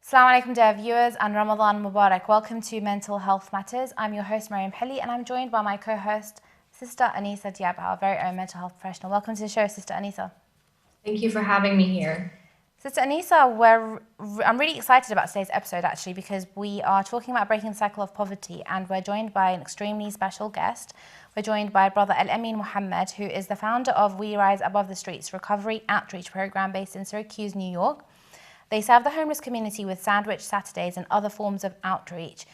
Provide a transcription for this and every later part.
Assalamu alaikum dear viewers and Ramadan Mubarak. Welcome to Mental Health Matters. I'm your host Mariam Hilli and I'm joined by my co-host Sister Anisa Diab, our very own mental health professional. Welcome to the show, Sister Anisa. Thank you for having me here. Sister Anisa, I'm really excited about today's episode actually because we are talking about breaking the cycle of poverty and we're joined by an extremely special guest. We're joined by Brother Al-amin Muhammad, who is the founder of We Rise Above the Streets Recovery Outreach Program based in Syracuse, New York. They serve the homeless community with Sandwich Saturdays and other forms of outreach.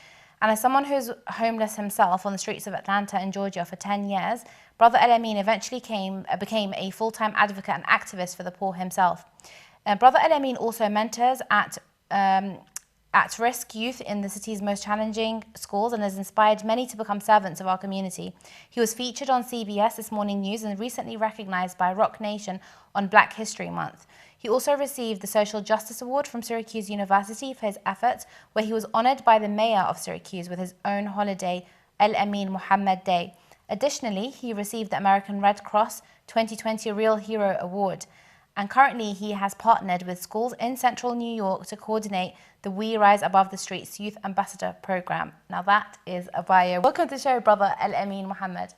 And as someone who's homeless himself on the streets of Atlanta and Georgia for 10 years, Brother Al-amin eventually became a full-time advocate and activist for the poor himself. Brother Al-amin also mentors at-risk youth in the city's most challenging schools and has inspired many to become servants of our community. He was featured on CBS This Morning News and recently recognized by Rock Nation on Black History Month. He also received the Social Justice Award from Syracuse University for his efforts, where he was honored by the mayor of Syracuse with his own holiday, Al-amin Muhammad Day. Additionally, he received the American Red Cross 2020 Real Hero Award. And currently, he has partnered with schools in central New York to coordinate the We Rise Above the Streets Youth Ambassador Program. Now that is a bio. Welcome to the show, Brother Al-amin Muhammad.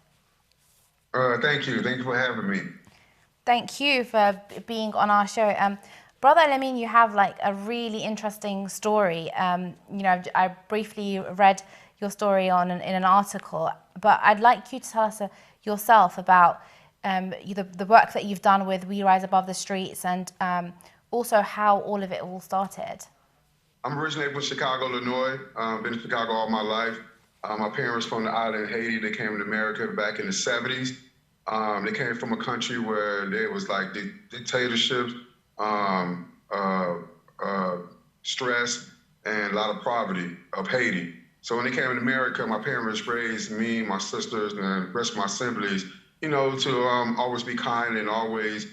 Thank you. Thank you for having me. Thank you for being on our show. Brother Al-amin, you have like a really interesting story. I briefly read your story in an article, but I'd like you to tell us yourself about the work that you've done with We Rise Above the Streets and also how all of it all started. I'm originally from Chicago, Illinois. Been in Chicago all my life. My parents from the island of Haiti. They came to America back in the 70s. They came from a country where there was like dictatorships, stress, and a lot of poverty of Haiti. So when they came to America, my parents raised me, my sisters, and the rest of my siblings, to always be kind and always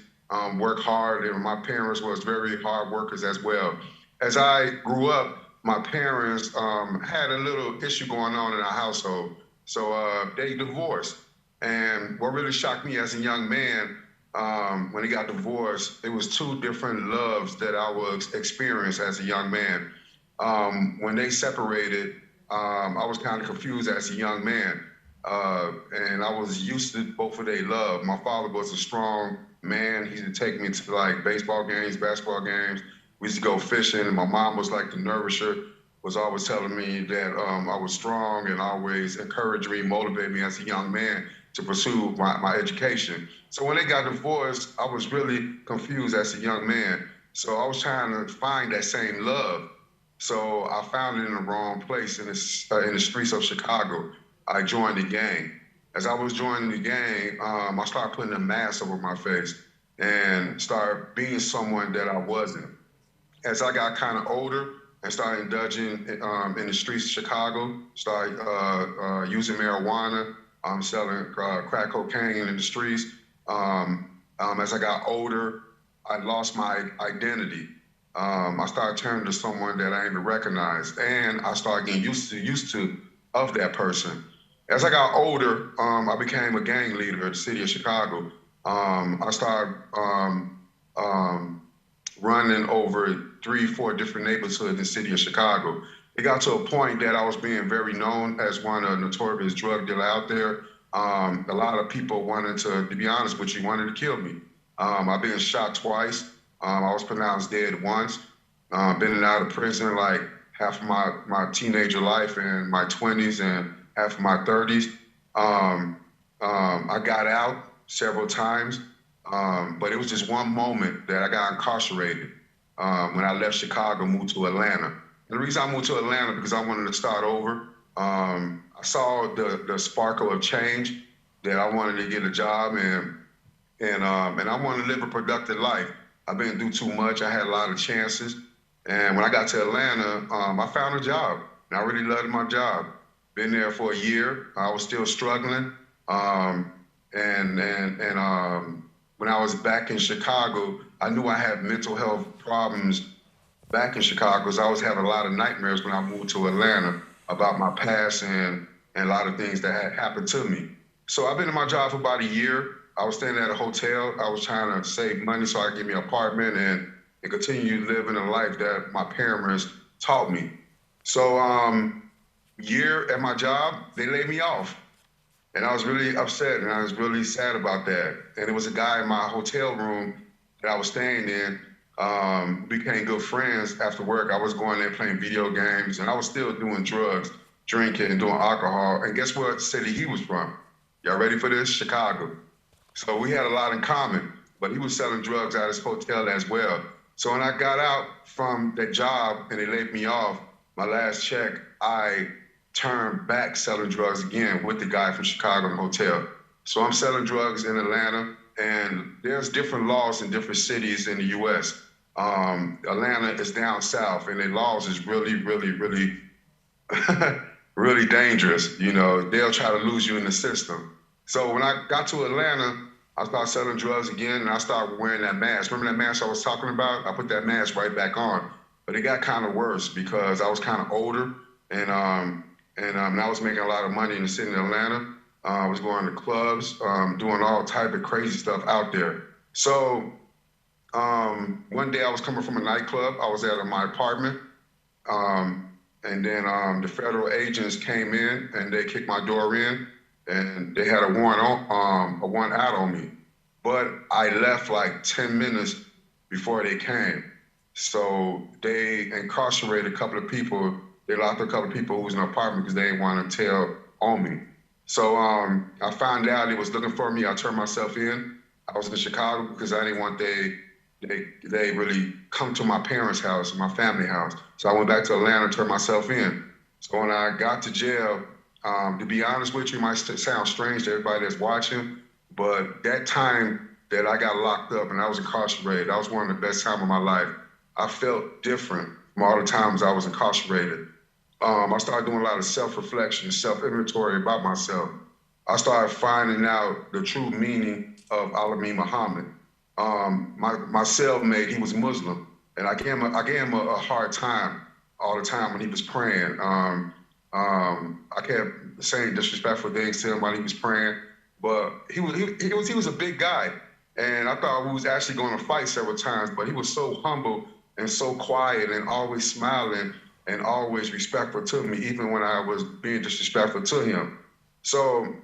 work hard. And my parents was very hard workers as well. As I grew up, my parents had a little issue going on in our household. So they divorced. And what really shocked me as a young man, when he got divorced, it was two different loves that I was experiencing as a young man. When they separated, I was kind of confused as a young man. And I was used to both of their love. My father was a strong man. He used to take me to like baseball games, basketball games. We used to go fishing. And my mom was like the nourisher, was always telling me that I was strong and always encouraged me, motivated me as a young man to pursue my education. So when they got divorced, I was really confused as a young man. So I was trying to find that same love. So I found it in the wrong place in the streets of Chicago. I joined the gang. As I was joining the gang, I started putting a mask over my face and started being someone that I wasn't. As I got kind of older and started indulging in the streets of Chicago, started using marijuana, selling crack cocaine in the streets. As I got older, I lost my identity. I started turning to someone that I didn't recognize, and I started getting used to of that person. As I got older, I became a gang leader in the city of Chicago. I started running over 3-4 different neighborhoods in the city of Chicago. It got to a point that I was being very known as one of the notorious drug dealer out there. A lot of people wanted to be honest with you, wanted to kill me. I've been shot twice. I was pronounced dead once. Been in and out of prison like half of my teenager life and my 20s and half of my 30s. I got out several times, but it was just one moment that I got incarcerated when I left Chicago, moved to Atlanta. And the reason I moved to Atlanta because I wanted to start over. I saw the sparkle of change that I wanted to get a job and I wanted to live a productive life. I've been through too much. I had a lot of chances. And when I got to Atlanta, I found a job and I really loved my job. Been there for a year. I was still struggling. When I was back in Chicago, I knew I had mental health problems back in Chicago because I was having a lot of nightmares when I moved to Atlanta about my past and a lot of things that had happened to me. So I've been in my job for about a year. I was staying at a hotel. I was trying to save money so I could get me an apartment and continue living a life that my parents taught me. So year at my job, they laid me off. And I was really upset and I was really sad about that. And there was a guy in my hotel room that I was staying in. Became good friends after work. I was going there playing video games and I was still doing drugs, drinking and doing alcohol. And guess what city he was from? Y'all ready for this? Chicago. So we had a lot in common, but he was selling drugs at his hotel as well. So when I got out from that job and they laid me off, my last check, I turned back selling drugs again with the guy from Chicago in the hotel. So I'm selling drugs in Atlanta, and there's different laws in different cities in the US. Atlanta is down south, and their laws is really, really, really, really dangerous. You know, they'll try to lose you in the system. So when I got to Atlanta, I started selling drugs again, and I started wearing that mask. Remember that mask I was talking about? I put that mask right back on. But it got kind of worse because I was kind of older, and I was making a lot of money in the city of Atlanta. I was going to clubs, doing all type of crazy stuff out there. So one day I was coming from a nightclub. I was at my apartment, and then the federal agents came in and they kicked my door in, and they had a warrant out on me. But I left like 10 minutes before they came. So they incarcerated a couple of people. They locked a couple of people who was in the apartment because they didn't want to tell on me. So I found out they was looking for me. I turned myself in. I was in Chicago because I didn't want they really come to my parents' house, my family house. So I went back to Atlanta, turned myself in. So when I got to jail, to be honest with you, it might sound strange to everybody that's watching, but that time that I got locked up and I was incarcerated, that was one of the best times of my life. I felt different from all the times I was incarcerated. I started doing a lot of self-reflection, self-inventory about myself. I started finding out the true meaning of Al-amin Muhammad. My cellmate, he was Muslim, and I gave him a hard time all the time when he was praying. I kept saying disrespectful things to him while he was praying, but he was a big guy, and I thought we was actually going to fight several times, but he was so humble and so quiet and always smiling and always respectful to me, even when I was being disrespectful to him. So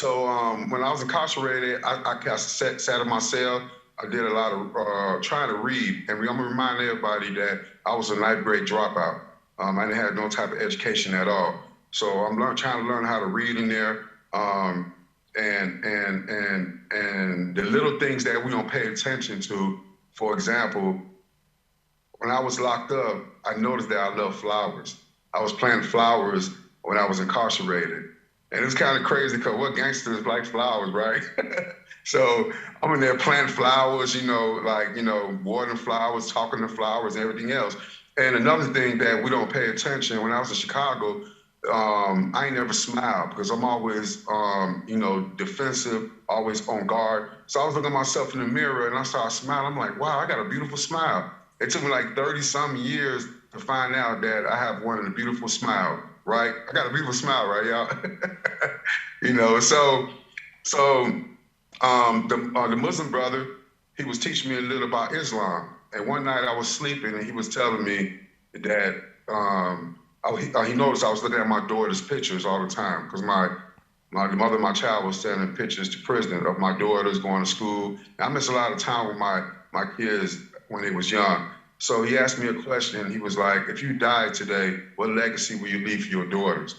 when I was incarcerated, I sat in my cell. I did a lot of trying to read, and I'm gonna remind everybody that I was a ninth grade dropout. I didn't have no type of education at all. So I'm trying to learn how to read in there, and the little things that we don't pay attention to. For example, when I was locked up, I noticed that I love flowers. I was planting flowers when I was incarcerated. And it's kind of crazy because what gangsters like flowers, right? So I'm in there planting flowers, watering flowers, talking to flowers, and everything else. And another thing that we don't pay attention, when I was in Chicago, I ain't never smiled because I'm always, defensive, always on guard. So I was looking at myself in the mirror and I started smiling. I'm like, wow, I got a beautiful smile. It took me like 30-some years to find out that I have one of the beautiful smile, right? I got a beautiful smile, right, y'all? The Muslim brother, he was teaching me a little about Islam. And one night I was sleeping and he was telling me that he noticed I was looking at my daughter's pictures all the time because the mother of my child was sending pictures to prison of my daughters going to school. And I missed a lot of time with my kids when they was young. So he asked me a question. He was like, if you died today, what legacy will you leave for your daughters?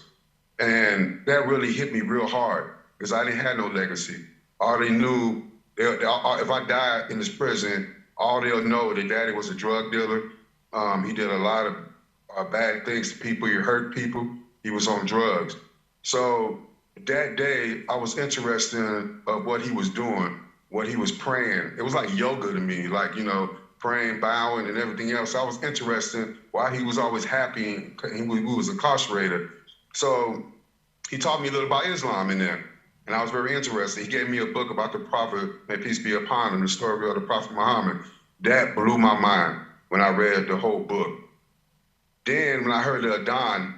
And that really hit me real hard because I didn't have no legacy. All they knew, if I died in this prison, all they'll know that daddy was a drug dealer. He did a lot of bad things to people. He hurt people. He was on drugs. So that day, I was interested in what he was doing, what he was praying. It was like yoga to me, praying, bowing, and everything else. I was interested in why he was always happy and he was incarcerated. So he taught me a little about Islam in there, and I was very interested. He gave me a book about the Prophet, may peace be upon him, the story of the Prophet Muhammad. That blew my mind when I read the whole book. Then when I heard the Adhan,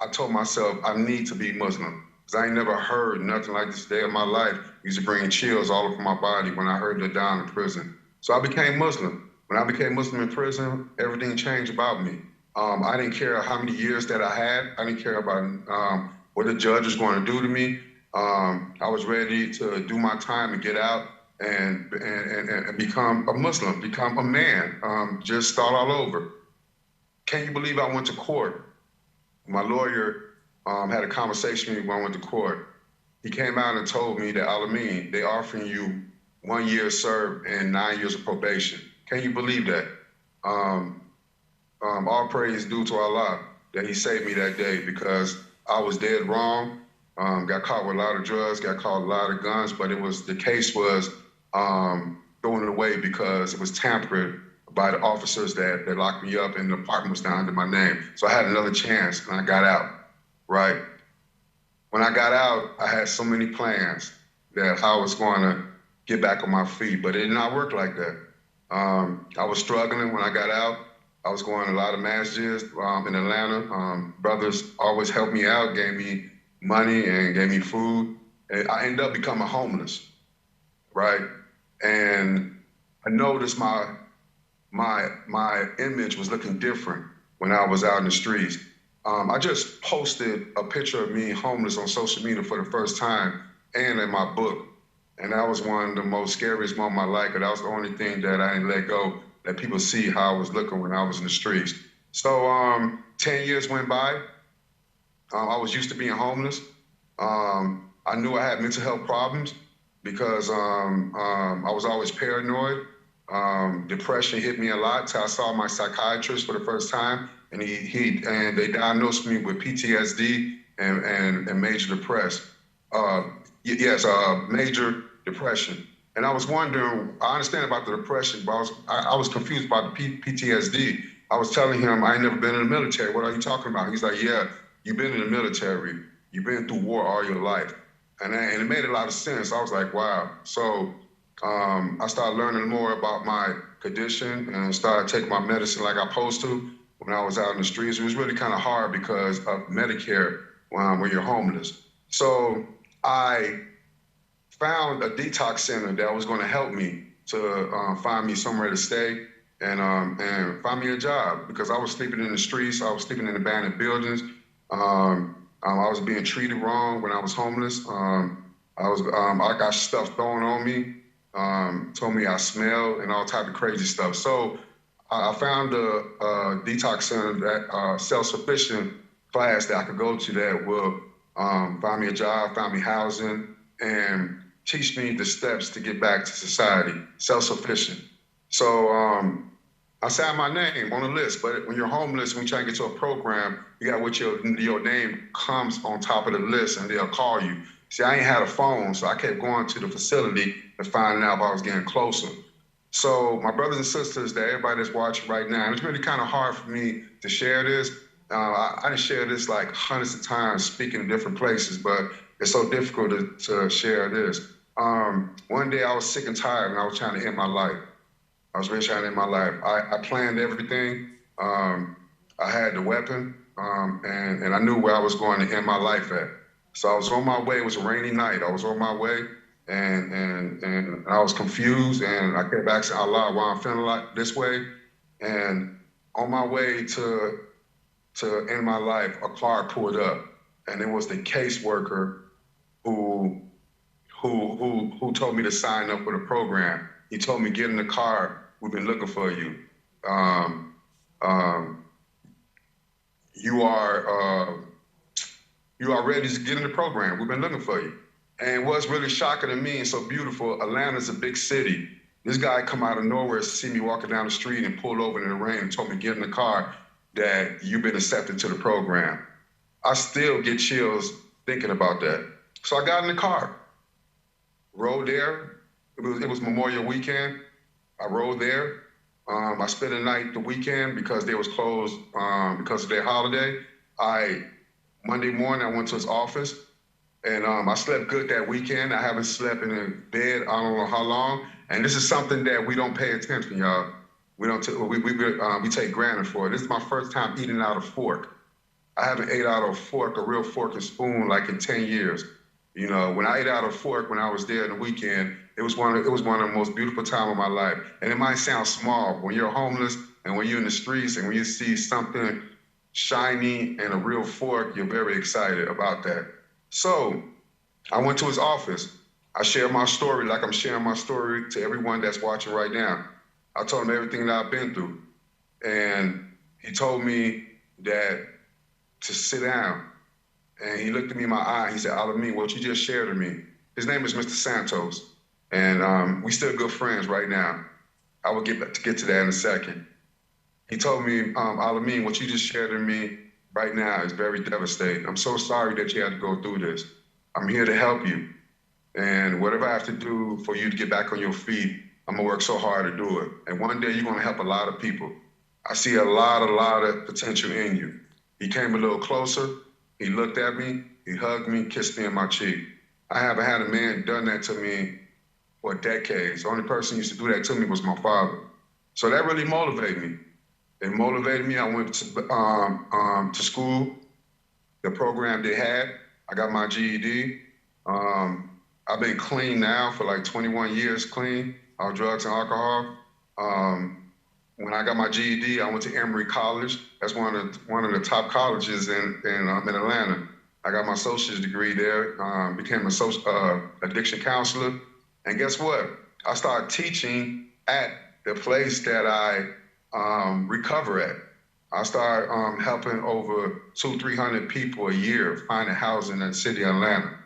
I told myself I need to be Muslim because I ain't never heard nothing like this day of my life. It used to bring chills all over my body when I heard the Adhan in prison. So I became Muslim. When I became Muslim in prison, everything changed about me. I didn't care how many years that I had. I didn't care about what the judge was going to do to me. I was ready to do my time and get out and become a Muslim, become a man, just start all over. Can you believe I went to court? My lawyer had a conversation with me when I went to court. He came out and told me that, Al-Amin, they offering you 1 year served and 9 years of probation. Can you believe that? All praise due to Allah that he saved me that day, because I was dead wrong. Got caught with a lot of drugs, got caught with a lot of guns, but the case was thrown away because it was tampered by the officers that locked me up, and the apartment was down under my name. So I had another chance and I got out, right? When I got out, I had so many plans that how I was going to get back on my feet, but it did not work like that. I was struggling when I got out. I was going to a lot of masjids in Atlanta. Brothers always helped me out, gave me money and gave me food. And I ended up becoming homeless, right? And I noticed my image was looking different when I was out in the streets. I just posted a picture of me homeless on social media for the first time and in my book. And that was one of the most scariest moments of my life, because that was the only thing that I didn't let go, let people see how I was looking when I was in the streets. So 10 years went by. I was used to being homeless. I knew I had mental health problems because I was always paranoid. Depression hit me a lot till I saw my psychiatrist for the first time, and they diagnosed me with PTSD and major depression. Major depression. And I was wondering, I understand about the depression, but I was confused about the PTSD. I was telling him, I ain't never been in the military. What are you talking about? He's like, yeah, you've been in the military. You've been through war all your life. And it made a lot of sense. I was like, wow. So I started learning more about my condition and started taking my medicine like I supposed to when I was out in the streets. It was really kind of hard because of Medicare when you're homeless. So I found a detox center that was going to help me to find me somewhere to stay and find me a job, because I was sleeping in the streets. I was sleeping in abandoned buildings. I was being treated wrong when I was homeless. I got stuff thrown on me, told me I smelled and all type of crazy stuff. So I found a detox center, that self-sufficient class that I could go to that will find me a job, find me housing, and teach me the steps to get back to society, self-sufficient. So I signed my name on the list, but when you're homeless, when you try to get to a program, you got what your name comes on top of the list and they'll call you. See, I ain't had a phone, so I kept going to the facility and finding out if I was getting closer. So my brothers and sisters, that everybody that's watching right now, and it's really kind of hard for me to share this. I didn't share this like hundreds of times speaking in different places, but it's so difficult to share this. One day I was sick and tired and I was trying to end my life. I was really trying to end my life. I planned everything. I had the weapon and I knew where I was going to end my life at. So I was on my way. It was a rainy night. I was on my way and I was confused, and I kept asking Allah why I'm feeling like this way. And on my way to end my life, a car pulled up, and it was the caseworker who told me to sign up for the program. He told me, get in the car, we've been looking for you. You are ready to get in the program, we've been looking for you. And what's really shocking to me and so beautiful, Atlanta's a big city. This guy come out of nowhere, see me walking down the street and pulled over in the rain and told me, get in the car, that you've been accepted to the program. I still get chills thinking about that. So I got in the car, rode there. It was Memorial Weekend. I rode there. I spent the night the weekend because they was closed because of their holiday. Monday morning, I went to his office, and I slept good that weekend. I haven't slept in a bed, I don't know how long. And this is something that we don't pay attention, y'all. We take granted for it. This is my first time eating out of fork. I haven't ate out of a fork, a real fork and spoon, like in 10 years. You know, when I ate out of a fork when I was there in the weekend, it was one of the most beautiful times of my life. And it might sound small. When you're homeless, And when you're in the streets and when you see something shiny and a real fork, you're very excited about that. So I went to his office. I shared my story like I'm sharing my story to everyone that's watching right now. I told him everything that I've been through. And he told me that to sit down. And he looked at me in my eye. He said, Al-amin, what you just shared to me. His name is Mr. Santos. And we still good friends right now. I will get to that in a second. He told me, Al-amin, what you just shared to me right now is very devastating. I'm so sorry that you had to go through this. I'm here to help you. And whatever I have to do for you to get back on your feet, I'm gonna work so hard to do it. And one day you're gonna help a lot of people. I see a lot of potential in you. He came a little closer. He looked at me, he hugged me, kissed me in my cheek. I haven't had a man done that to me for decades. The only person who used to do that to me was my father. So that really motivated me. It motivated me. I went to school, the program they had. I got my GED. I've been clean now for like 21 years clean, off drugs and alcohol. When I got my GED, I went to Emory College. That's one of the top colleges in Atlanta. I got my associate's degree there, became an addiction counselor. And guess what? I started teaching at the place that I recover at. I started helping over 200-300 people a year finding housing in the city of Atlanta.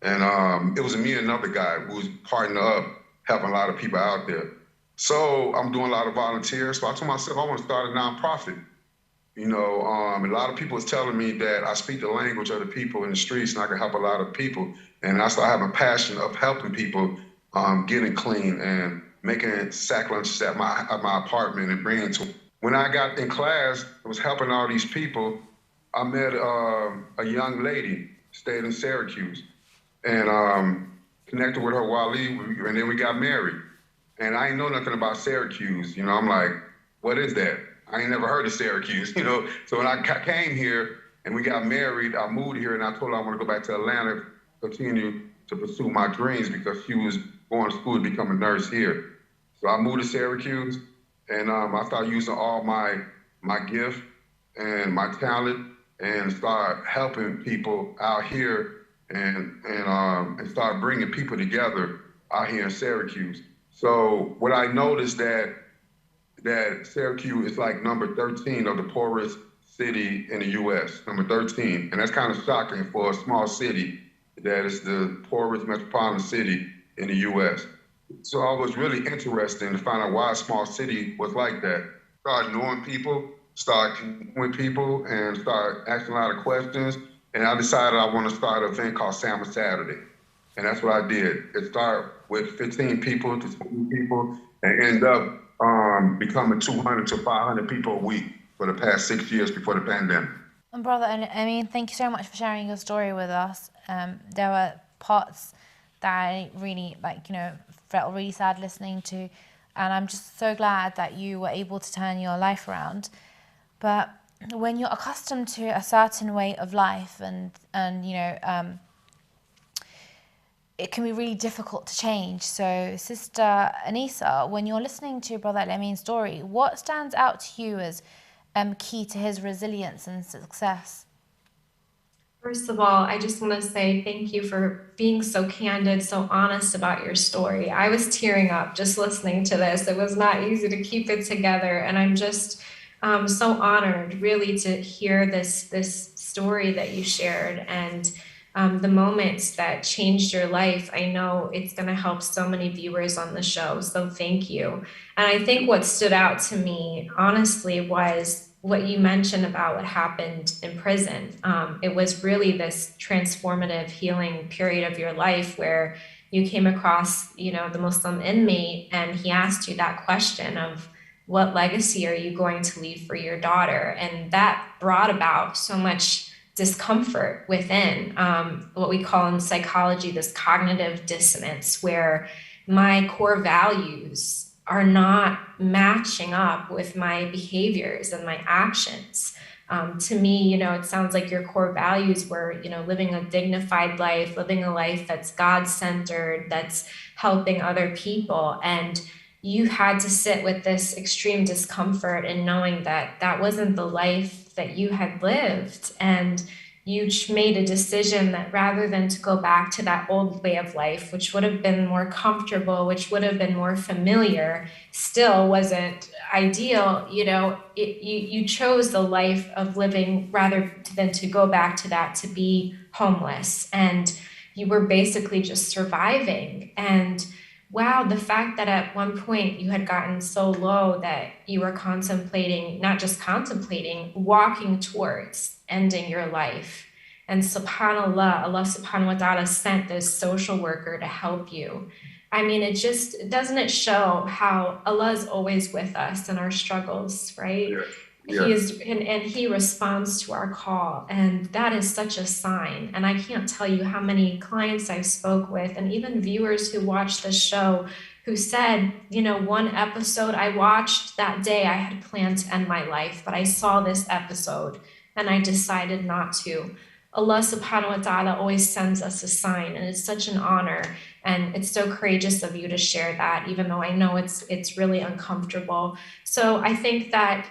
And it was me and another guy who was partnered up, helping a lot of people out there. So I'm doing a lot of volunteers. So I told myself I want to start a nonprofit. You know, a lot of people was telling me that I speak the language of the people in the streets and I can help a lot of people. And I started having a passion of helping people getting clean and making sack lunches at my apartment and bringing to. When I got in class, I was helping all these people. I met a young lady, stayed in Syracuse, and connected with her Wally, and then we got married. And I ain't know nothing about Syracuse. You know, I'm like, what is that? I ain't never heard of Syracuse, you know? So when I came here and we got married, I moved here and I told her I want to go back to Atlanta, continue to pursue my dreams because she was going to school to become a nurse here. So I moved to Syracuse and I started using all my gift and my talent and start helping people out here and start bringing people together out here in Syracuse. So what I noticed that Syracuse is like number 13 of the poorest city in the U.S., number 13. And that's kind of shocking for a small city that is the poorest metropolitan city in the U.S. So I was really interested to find out why a small city was like that. Start knowing people, start connecting with people, and start asking a lot of questions. And I decided I want to start an event called Summer Saturday. And that's what I did. It started with 15 people to 20 people and end up becoming 200 to 500 people a week for the past 6 years before the pandemic. And brother, I mean, thank you so much for sharing your story with us. There were parts that I really, felt really sad listening to. And I'm just so glad that you were able to turn your life around. But when you're accustomed to a certain way of life and it can be really difficult to change. So Sister Anisa, when you're listening to Brother Al-Amin's story, what stands out to you as key to his resilience and success? First of all, I just want to say thank you for being so candid, so honest about your story. I was tearing up just listening to this. It was not easy to keep it together. And I'm just so honored really to hear this story that you shared and the moments that changed your life. I know it's going to help so many viewers on the show, so thank you. And I think what stood out to me, honestly, was what you mentioned about what happened in prison. It was really this transformative healing period of your life where you came across, the Muslim inmate, and he asked you that question of, what legacy are you going to leave for your daughter? And that brought about so much discomfort within, what we call in psychology, this cognitive dissonance, where my core values are not matching up with my behaviors and my actions. To me, it sounds like your core values were, living a dignified life, living a life that's God-centered, that's helping other people. And you had to sit with this extreme discomfort and knowing that that wasn't the life that you had lived. And you made a decision that rather than to go back to that old way of life, which would have been more comfortable, which would have been more familiar, still wasn't ideal, you chose the life of living rather than to go back to that, to be homeless. And you were basically just surviving. And wow, the fact that at one point you had gotten so low that you were contemplating, not just contemplating, walking towards ending your life. And subhanAllah, Allah subhanahu wa ta'ala sent this social worker to help you. I mean, doesn't it show how Allah is always with us in our struggles, right? Yeah. He is, and he responds to our call, and that is such a sign. And I can't tell you how many clients I've spoke with, and even viewers who watched the show, who said, one episode I watched that day, I had planned to end my life, but I saw this episode and I decided not to. Allah subhanahu wa ta'ala always sends us a sign, and it's such an honor, and it's so courageous of you to share that, even though I know it's really uncomfortable. So I think that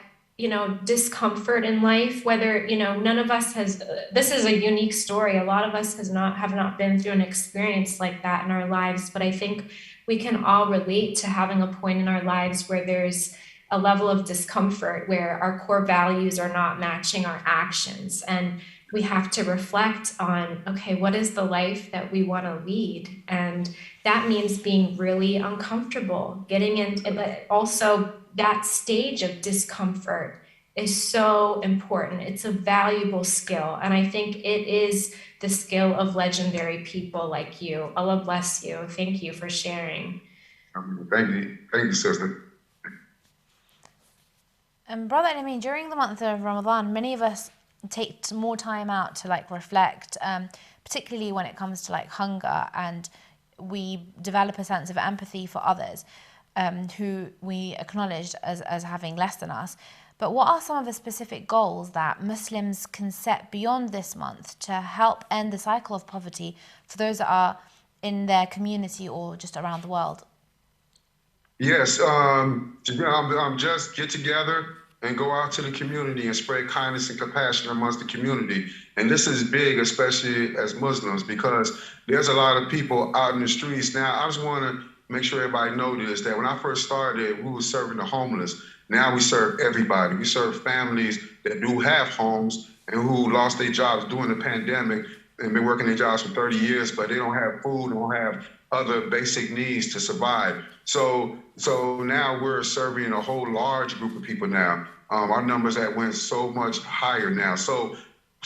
discomfort in life, whether, none of us this is a unique story. A lot of us have not been through an experience like that in our lives, but I think we can all relate to having a point in our lives where there's a level of discomfort, where our core values are not matching our actions. And we have to reflect on, okay, what is the life that we want to lead? And that means being really uncomfortable, getting into, but also that stage of discomfort is so important. It's a valuable skill. And I think it is the skill of legendary people like you. Allah bless you. Thank you for sharing. Thank you, sister. Brother Al-amin, during the month of Ramadan, many of us take more time out to reflect, particularly when it comes to hunger, and we develop a sense of empathy for others who we acknowledge as having less than us. But what are some of the specific goals that Muslims can set beyond this month to help end the cycle of poverty for those that are in their community or just around the world? Yes, just get together and go out to the community and spread kindness and compassion amongst the community. And this is big, especially as Muslims, because there's a lot of people out in the streets. Now, I just want to make sure everybody knows that when I first started, we were serving the homeless. Now we serve everybody. We serve families that do have homes and who lost their jobs during the pandemic and been working their jobs for 30 years, but they don't have food, don't have other basic needs to survive. So now we're serving a whole large group of people now. Our numbers that went so much higher now. So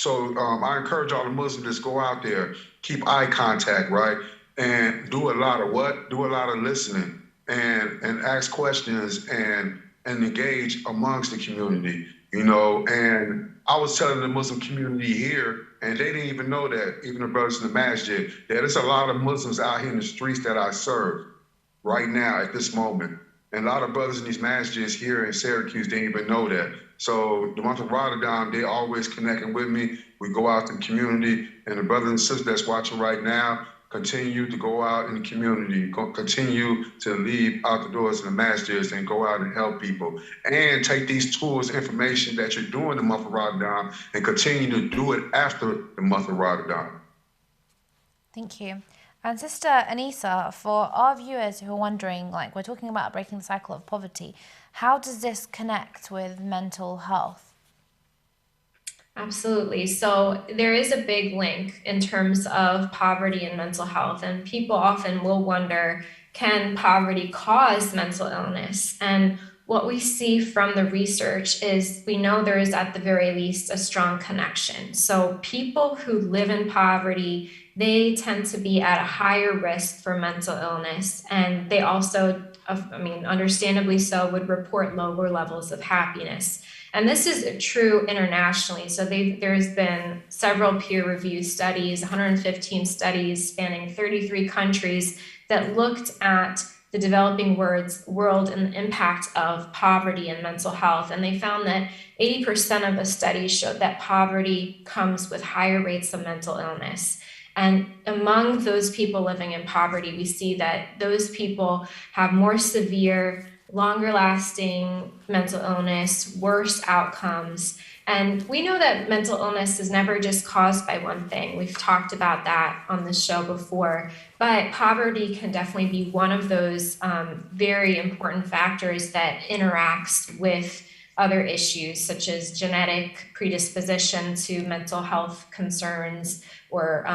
I encourage all the Muslims to go out there, keep eye contact, right? And do a lot of what? Do a lot of listening and ask questions and engage amongst the community, and I was telling the Muslim community here, and they didn't even know that, even the brothers in the masjid, that there's a lot of Muslims out here in the streets that I serve right now at this moment. And a lot of brothers in these masjids here in Syracuse didn't even know that. So the month of Ramadan, they always connecting with me. We go out to the community, and the brothers and sisters that's watching right now, continue to go out in the community, continue to leave out the doors in the masjids and go out and help people. And take these tools, information that you're doing the month of Ramadan, and continue to do it after the month of Ramadan. Thank you. And Sister Anisa, for our viewers who are wondering, we're talking about breaking the cycle of poverty, how does this connect with mental health? Absolutely. So there is a big link in terms of poverty and mental health. And people often will wonder, can poverty cause mental illness? And what we see from the research is we know there is at the very least a strong connection. So people who live in poverty, they tend to be at a higher risk for mental illness. And they also, understandably so, would report lower levels of happiness. And this is true internationally. So there's been several peer-reviewed studies, 115 studies spanning 33 countries that looked at the developing world and the impact of poverty and mental health. And they found that 80% of the studies showed that poverty comes with higher rates of mental illness. And among those people living in poverty, we see that those people have more severe, longer lasting mental illness, worse outcomes. And we know that mental illness is never just caused by one thing. We've talked about that on the show before, but poverty can definitely be one of those very important factors that interacts with other issues such as genetic predisposition to mental health concerns or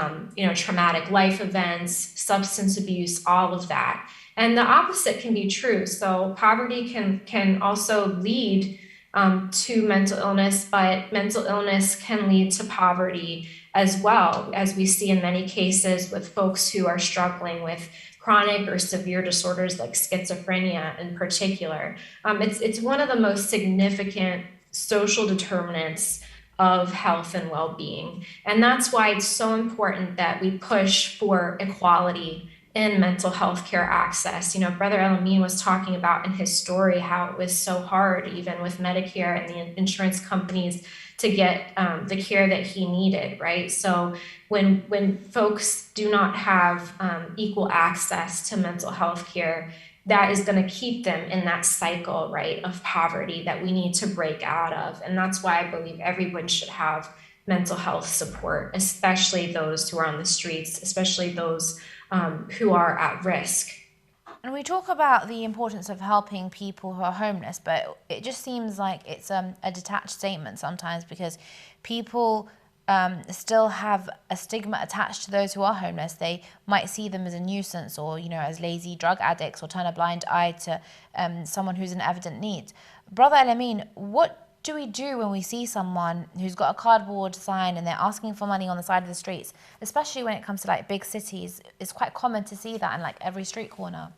traumatic life events, substance abuse, all of that. And the opposite can be true. So poverty can also lead to mental illness, but mental illness can lead to poverty as well, as we see in many cases with folks who are struggling with chronic or severe disorders like schizophrenia in particular. It's one of the most significant social determinants of health and well-being. And that's why it's so important that we push for equality in mental health care access. Brother Al-amin was talking about in his story how it was so hard, even with Medicare and the insurance companies, to get the care that he needed, right? So when folks do not have equal access to mental health care, that is going to keep them in that cycle, right, of poverty that we need to break out of. And that's why I believe everyone should have mental health support, especially those who are on the streets, especially those who are at risk. And we talk about the importance of helping people who are homeless, but it just seems like it's a detached statement sometimes, because people still have a stigma attached to those who are homeless. They might see them as a nuisance or, as lazy drug addicts, or turn a blind eye to someone who's in evident need. Brother Al-amin, what do we do when we see someone who's got a cardboard sign and they're asking for money on the side of the streets, especially when it comes to big cities? It's quite common to see that in every street corner.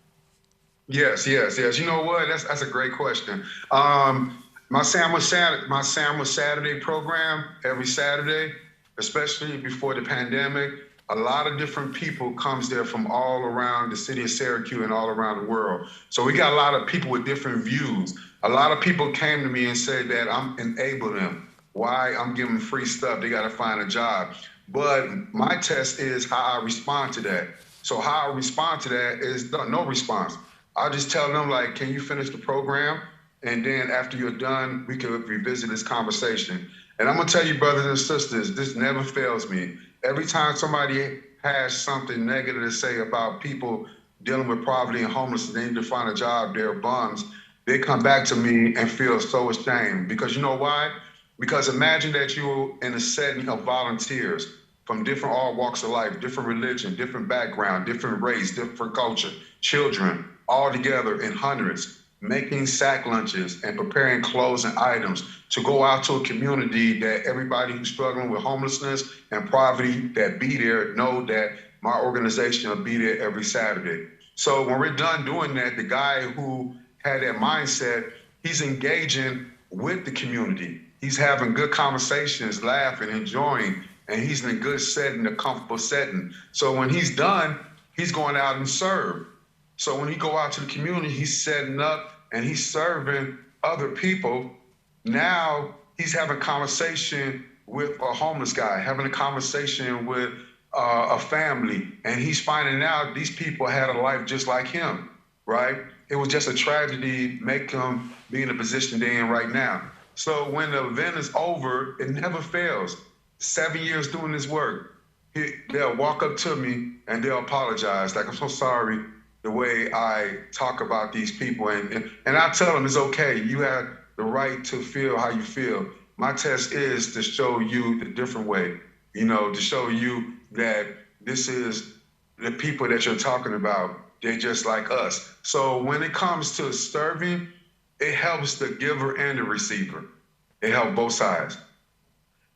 Yes. You know what? That's a great question. My Sandwich Saturday program every Saturday, especially before the pandemic, a lot of different people comes there from all around the city of Syracuse and all around the world. So we got a lot of people with different views. A lot of people came to me and said that I'm enabling them. Why? I'm giving them free stuff. They got to find a job. But my test is how I respond to that. So how I respond to that is no response. I'll just tell them, can you finish the program? And then after you're done, we can revisit this conversation. And I'm gonna tell you, brothers and sisters, this never fails me. Every time somebody has something negative to say about people dealing with poverty and homelessness, they need to find a job, they're bums, they come back to me and feel so ashamed. Because you know why? Because imagine that you're in a setting of volunteers from different all walks of life, different religion, different background, different race, different culture, children, all together in hundreds, making sack lunches and preparing clothes and items to go out to a community that everybody who's struggling with homelessness and poverty that be there know that my organization will be there every Saturday. So when we're done doing that, the guy who had that mindset, he's engaging with the community. He's having good conversations, laughing, enjoying, and he's in a good setting, a comfortable setting. So when he's done, he's going out and serve. So when he go out to the community, he's setting up and he's serving other people. Now he's having a conversation with a homeless guy, having a conversation with a family, and he's finding out these people had a life just like him, right? It was just a tragedy make them be in the position they're in right now. So when the event is over, it never fails. 7 years doing this work, they'll walk up to me and they'll apologize. I'm so sorry the way I talk about these people. And I tell them it's okay. You have the right to feel how you feel. My test is to show you the different way, to show you that this is the people that you're talking about. They're just like us. So when it comes to serving, it helps the giver and the receiver. It helps both sides.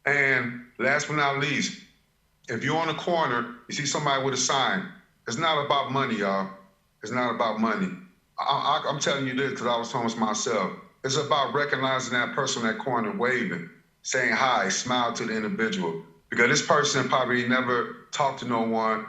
And last but not least, if you're on a corner, you see somebody with a sign, it's not about money, y'all. It's not about money. I'm telling you this because I was homeless myself. It's about recognizing that person in that corner, waving, saying hi, smile to the individual. Because this person probably never talked to no one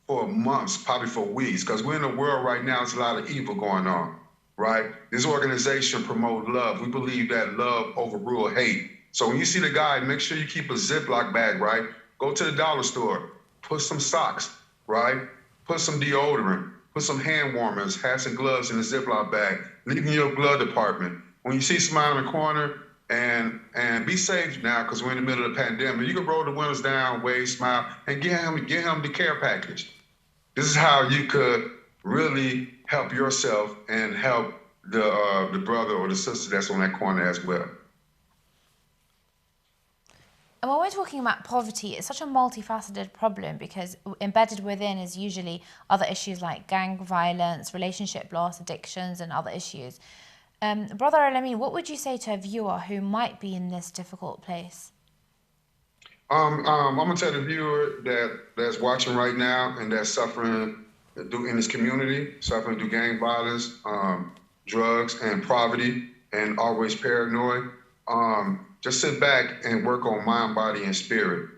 for months, probably for weeks. Because we're in a world right now, there's a lot of evil going on, right? This organization promotes love. We believe that love overrule hate. So when you see the guy, make sure you keep a Ziploc bag, right? Go to the dollar store. put some socks, right? Put some deodorant, put some hand warmers, hats and gloves in a Ziploc bag, leave in your glove department. When you see somebody in the corner, and be safe now, because we're in the middle of the pandemic, you can roll the windows down, wave, smile, and get him the care package. This is how you could really help yourself and help the brother or the sister that's on that corner as well. And when we're talking about poverty, it's such a multifaceted problem because embedded within is usually other issues like gang violence, relationship loss, addictions, and other issues. Brother Al-amin, what would you say to a viewer who might be in this difficult place? I'm gonna tell the viewer that's watching right now and that's suffering in this community, suffering through gang violence, drugs, and poverty, and always paranoid. Just sit back and work on mind, body, and spirit.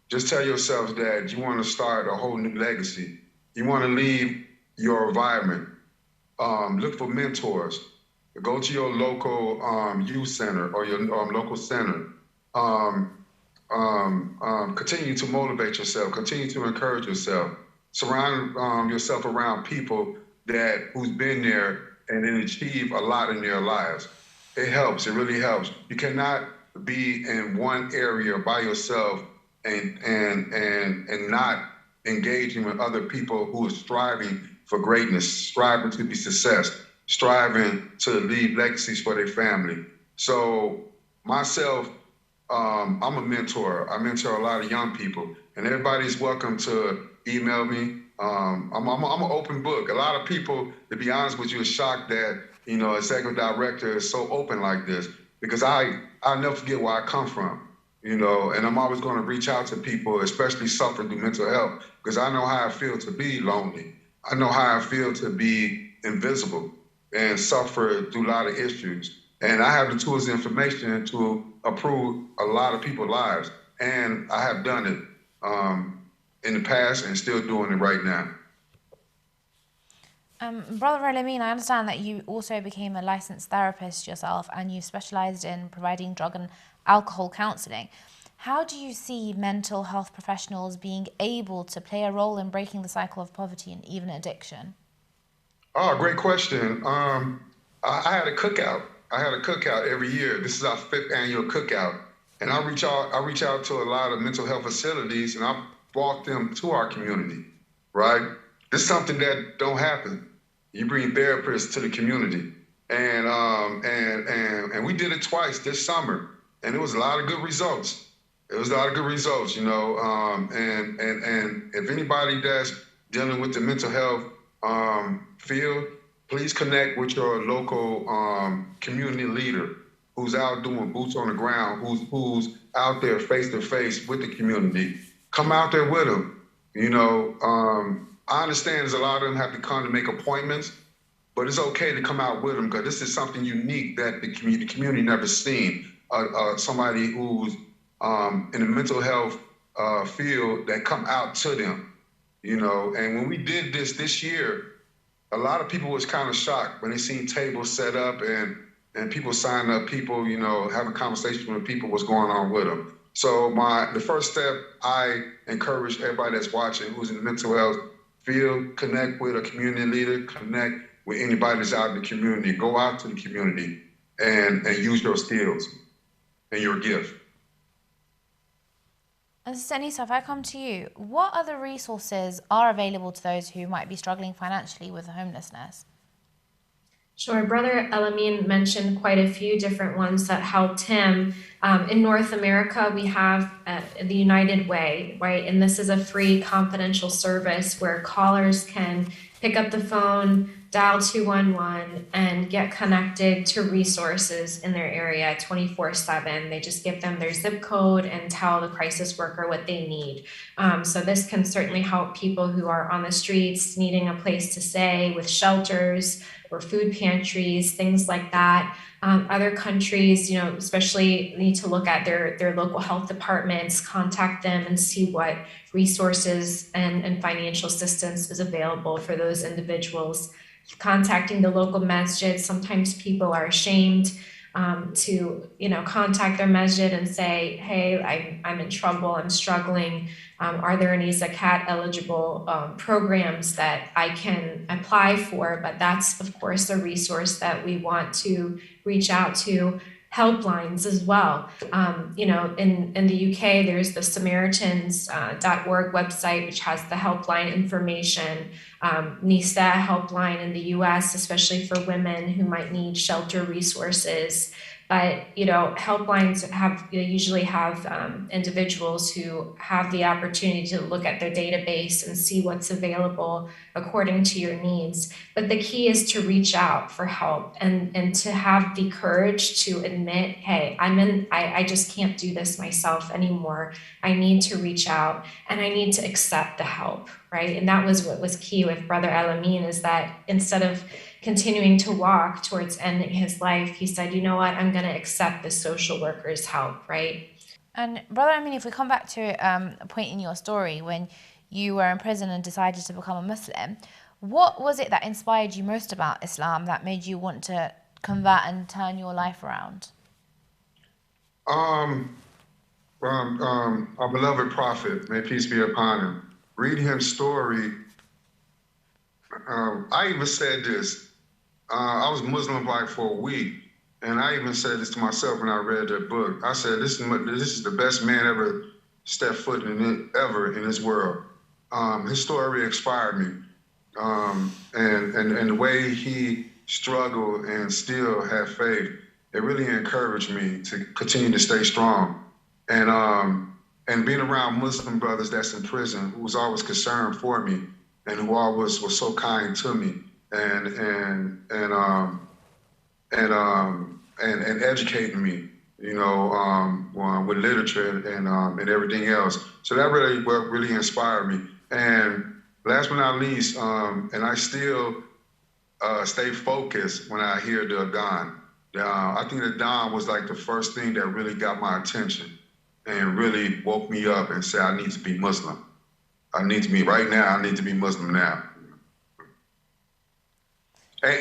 Just tell yourself that you want to start a whole new legacy. You want to leave your environment. Look for mentors. Go to your local youth center or your local center. Continue to motivate yourself. Continue to encourage yourself. Surround yourself around people who's been there and then achieve a lot in their lives. It helps. It really helps. You cannot be in one area by yourself and not engaging with other people who are striving for greatness, striving to be success, striving to leave legacies for their family. So myself, I'm a mentor. I mentor a lot of young people, and everybody's welcome to email me. I'm an open book. A lot of people, to be honest with you, are shocked that executive director is so open like this, because I'll never forget where I come from, and I'm always going to reach out to people, especially suffering through mental health, because I know how I feel to be lonely. I know how I feel to be invisible and suffer through a lot of issues. And I have the tools and information to improve a lot of people's lives. And I have done it in the past and still doing it right now. Brother Al-amin, I understand that you also became a licensed therapist yourself and you specialized in providing drug and alcohol counseling. How do you see mental health professionals being able to play a role in breaking the cycle of poverty and even addiction? Oh, great question. I had a cookout. I had a cookout every year. This is our 5th annual cookout. And I reach out to a lot of mental health facilities and I brought them to our community, right? This is something that don't happen. You bring therapists to the community. And we did it twice this summer. And it was a lot of good results. And if anybody that's dealing with the mental health field, please connect with your local community leader who's out doing boots on the ground, who's out there face to face with the community. Come out there with them. I understand there's a lot of them have to come to make appointments, but it's okay to come out with them because this is something unique that the community never seen. Somebody who's in the mental health field that come out to them, And when we did this year, a lot of people was kind of shocked when they seen tables set up and people sign up, people, having conversations with people, what's going on with them. So the first step, I encourage everybody that's watching who's in the mental health field, connect with a community leader, connect with anybody that's out in the community, go out to the community and use your skills and your gift. And Anisa, if I come to you, what other resources are available to those who might be struggling financially with homelessness? Sure. Brother Al-amin mentioned quite a few different ones that helped him. In North America, we have the United Way, right? And this is a free confidential service where callers can pick up the phone, dial 211, and get connected to resources in their area 24/7. They just give them their zip code and tell the crisis worker what they need. So this can certainly help people who are on the streets needing a place to stay, with shelters or food pantries, things like that. Other countries, especially need to look at their local health departments, contact them and see what resources and financial assistance is available for those individuals. Contacting the local masjid, sometimes people are ashamed to, contact their masjid and say, hey, I'm in trouble, I'm struggling. Are there any zakat eligible programs that I can apply for? But that's, of course, a resource that we want to reach out to. Helplines as well. In the UK, there's the Samaritans.org website, which has the helpline information. Anisa helpline in the US, especially for women who might need shelter resources. But helplines usually have individuals who have the opportunity to look at their database and see what's available according to your needs. But the key is to reach out for help and to have the courage to admit, hey, I just can't do this myself anymore. I need to reach out and I need to accept the help, right? And that was what was key with Brother Al-Amin, is that instead of continuing to walk towards ending his life, he said, you know what, I'm going to accept the social worker's help, right? And Brother Amin, if we come back to a point in your story when you were in prison and decided to become a Muslim, what was it that inspired you most about Islam that made you want to convert and turn your life around? Our beloved Prophet, may peace be upon him, reading his story, I even said this. I was Muslim like for a week, and I even said this to myself when I read that book. I said, this is the best man ever stepped foot in this world. His story inspired me, and the way he struggled and still had faith, it really encouraged me to continue to stay strong. And being around Muslim brothers that's in prison, who was always concerned for me, and who always was so kind to me, and educating me, with literature and everything else. So that really inspired me. And last but not least, and I still stay focused when I hear the adhan. I think the adhan was like the first thing that really got my attention and really woke me up and said, I need to be Muslim. I need to be Muslim now. When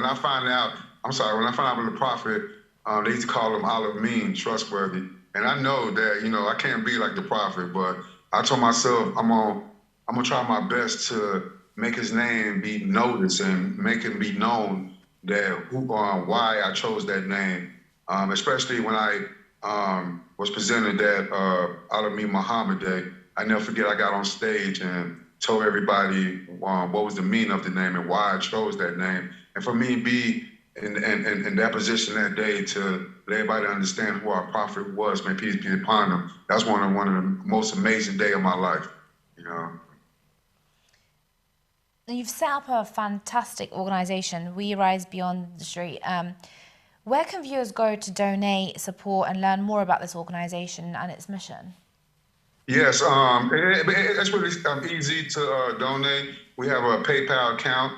I find out about the Prophet, they used to call him Al-amin, trustworthy. And I know that, I can't be like the Prophet, but I told myself I'm gonna try my best to make his name be noticed and make him be known that why I chose that name. Especially when I was presented that Al-amin Muhammad Day. I never forget, I got on stage and told everybody what was the meaning of the name and why I chose that name. And for me to be in that position that day to let everybody understand who our Prophet was, may peace be upon him, that's one of the most amazing days of my life, You've set up a fantastic organisation, We Rise Beyond the Street. Where can viewers go to donate, support, and learn more about this organisation and its mission? Yes, it's really easy to donate. We have a PayPal account.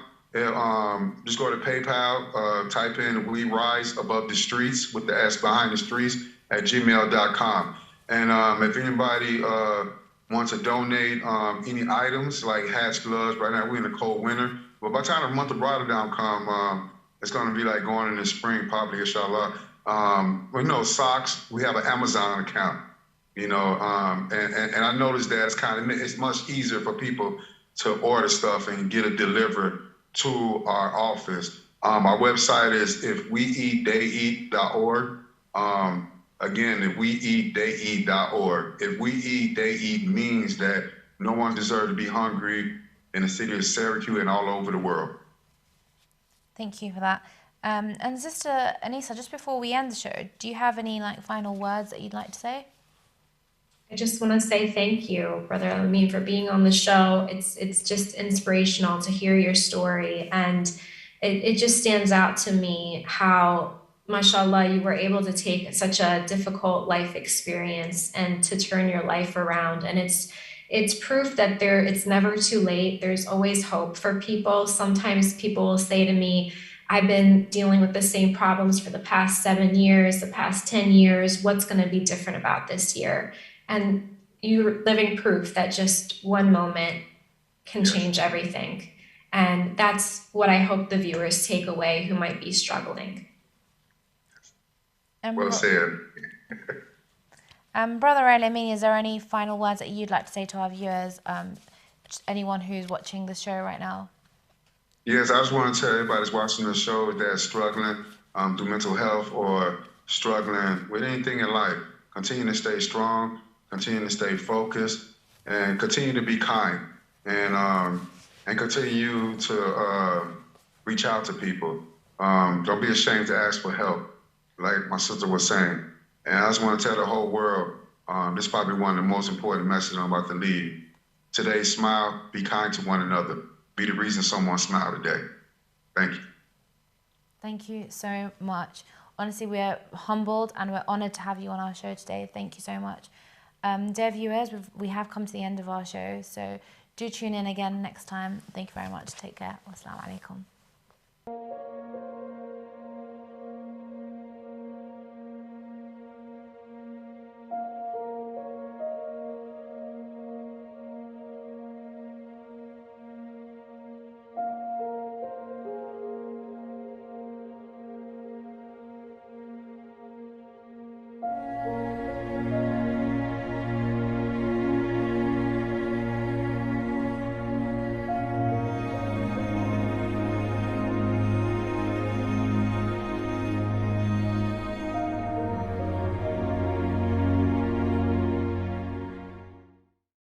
Just go to PayPal, type in We Rise Above the Streets with the S behind the streets at gmail.com. And if anybody wants to donate any items like hats, gloves, right now we're in a cold winter, but by the time the month of Ramadan come, it's going to be like going in the spring, probably, inshallah. Socks, we have an Amazon account, and I noticed that it's much easier for people to order stuff and get it delivered to our office. Our website is ifweeattheyeat.org. Again, ifweeattheyeat.org. If we eat, they eat means that no one deserves to be hungry in the city of Syracuse and all over the world. Thank you for that. And Sister Anisa, just before we end the show, do you have any final words that you'd like to say? I just want to say thank you, Brother Al-Amin, for being on the show. It's just inspirational to hear your story. And it just stands out to me how, mashallah, you were able to take such a difficult life experience and to turn your life around. And it's proof that it's never too late. There's always hope for people. Sometimes people will say to me, I've been dealing with the same problems for the past 7 years, the past 10 years. What's going to be different about this year? And you're living proof that just one moment can change everything. And that's what I hope the viewers take away who might be struggling. Well said. Brother Al-Amin, is there any final words that you'd like to say to our viewers, anyone who's watching the show right now? Yes, I just want to tell everybody that's watching the show that's struggling through mental health or struggling with anything in life, continue to stay strong, continue to stay focused, and continue to be kind, and continue to reach out to people. Don't be ashamed to ask for help, like my sister was saying. And I just want to tell the whole world, this is probably one of the most important messages I'm about to leave. Today, smile, be kind to one another. Be the reason someone smiled today. Thank you. Thank you so much. Honestly, we're humbled and we're honoured to have you on our show today. Thank you so much. Dear viewers, we have come to the end of our show, so do tune in again next time. Thank you very much. Take care. Wassalamu alaikum.